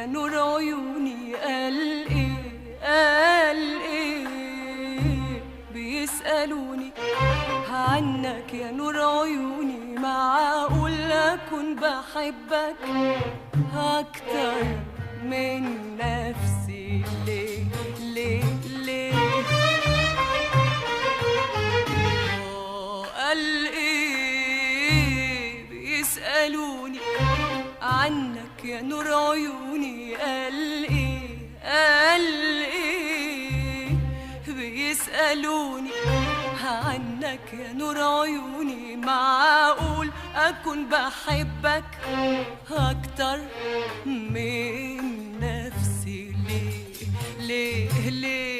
يا نور عيوني قال ايه قال ايه بيسألوني عنك يا نور عيوني، معقول أكون بحبك أكتر من نفسي؟ ليه ليه ليه؟ قال إيه بيسألوني عنك يا نور عيوني، قال إيه قال إيه بيسألوني عنك يا نور عيوني، معقول أكون بحبك أكتر من نفسي؟ ليه ليه ليه؟